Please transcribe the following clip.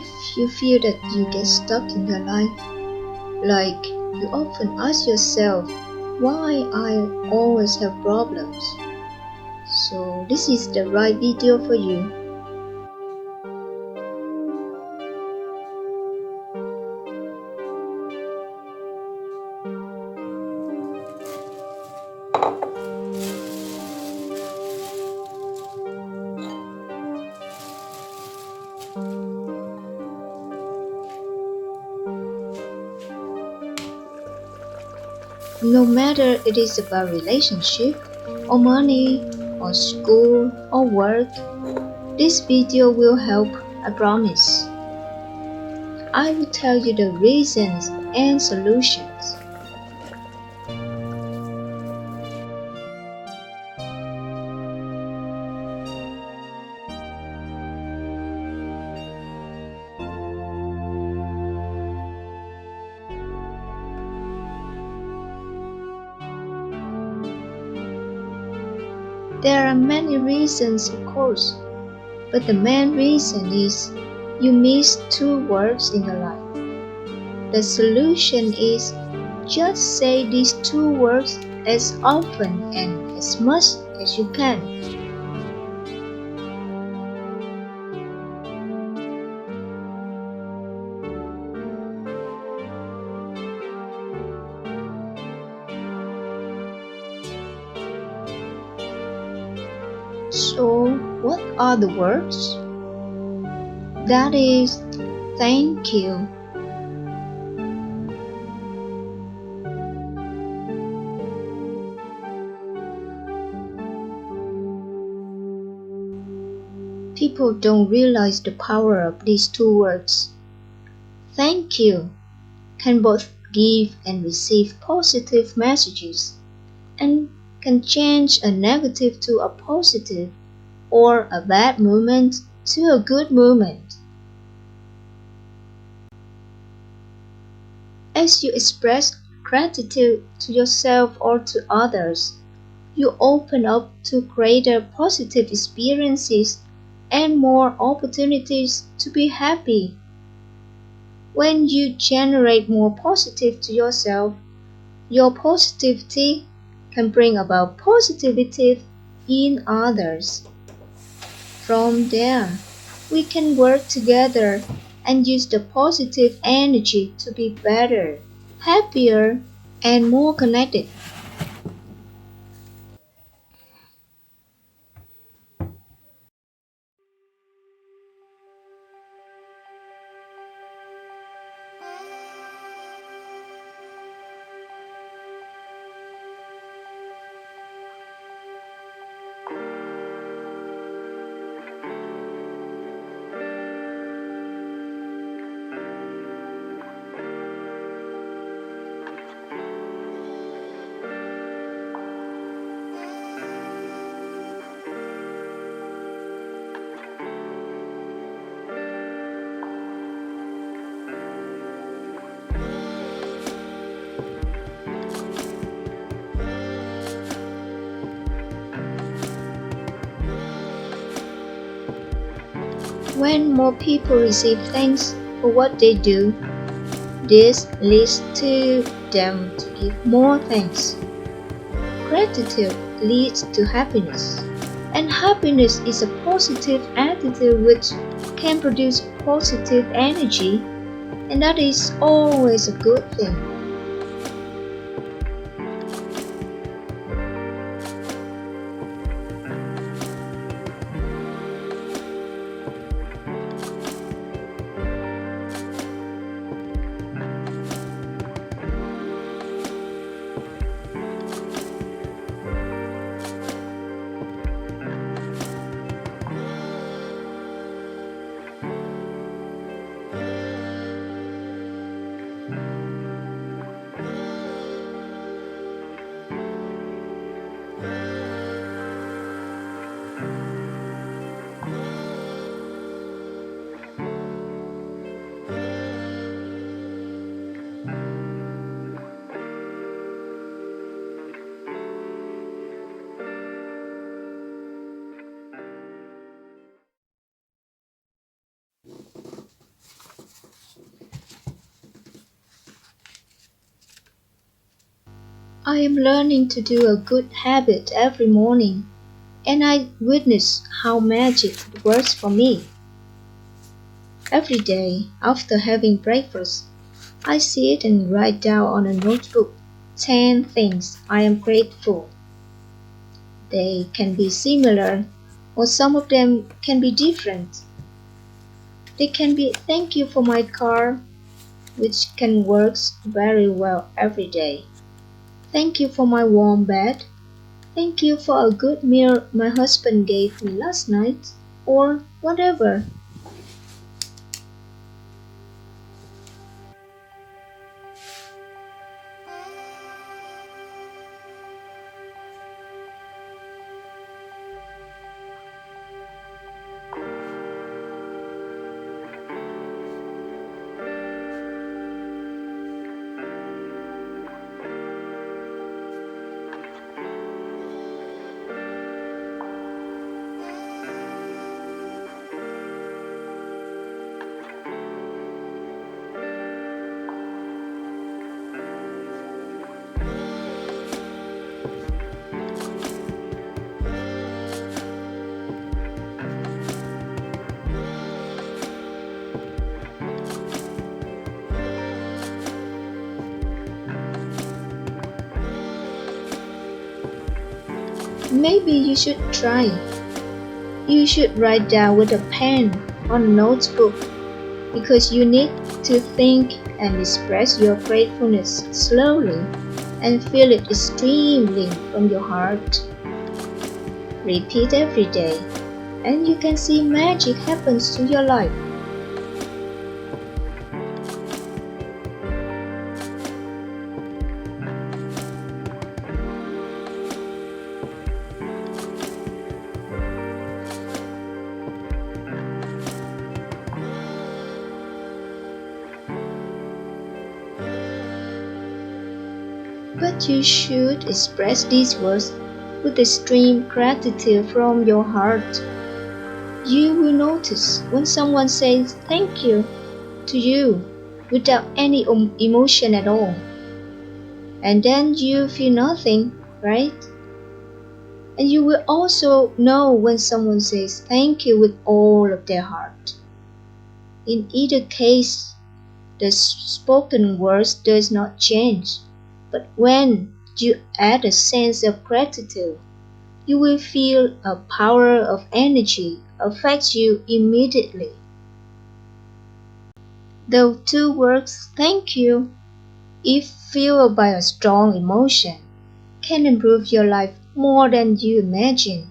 if you feel that you get stuck in your life, like you often ask yourself why I always have problems, so this is the right video for you. No matter it is about relationship, or money, or school, or work, this video will help, I promise. I will tell you the reasons and solutions. There are many reasons, of course, but the main reason is you miss two words in your life. The solution is just say these two words as often and as much as you can. So, what are the words? That is, thank you. People don't realize the power of these two words. Thank you can both give and receive positive messages and can change a negative to a positive or a bad moment to a good moment. As you express gratitude to yourself or to others, you open up to greater positive experiences and more opportunities to be happy. When you generate more positive to yourself, your positivity can bring about positivity in others. From there, we can work together and use the positive energy to be better, happier, and more connected. When more people receive thanks for what they do, this leads to them to give more thanks. Gratitude leads to happiness, and happiness is a positive attitude which can produce positive energy, and that is always a good thing. I am learning to do a good habit every morning, and I witness how magic it works for me. Every day, after having breakfast, I sit and write down on a notebook 10 things I am grateful. They can be similar, or some of them can be different. They can be thank you for my car, which can work very well every day. Thank you for my warm bed. Thank you for a good meal my husband gave me last night, or whatever. Maybe you should try. You should write down with a pen on a notebook because you need to think and express your gratefulness slowly and feel it streaming from your heart. Repeat every day, and you can see magic happens to your life. But you should express these words with extreme gratitude from your heart. You will notice when someone says thank you to you without any emotion at all. And then you feel nothing, right? And you will also know when someone says thank you with all of their heart. In either case, the spoken words does not change. But when you add a sense of gratitude, you will feel a power of energy affect you immediately. The two words thank you, if fueled by a strong emotion, can improve your life more than you imagine.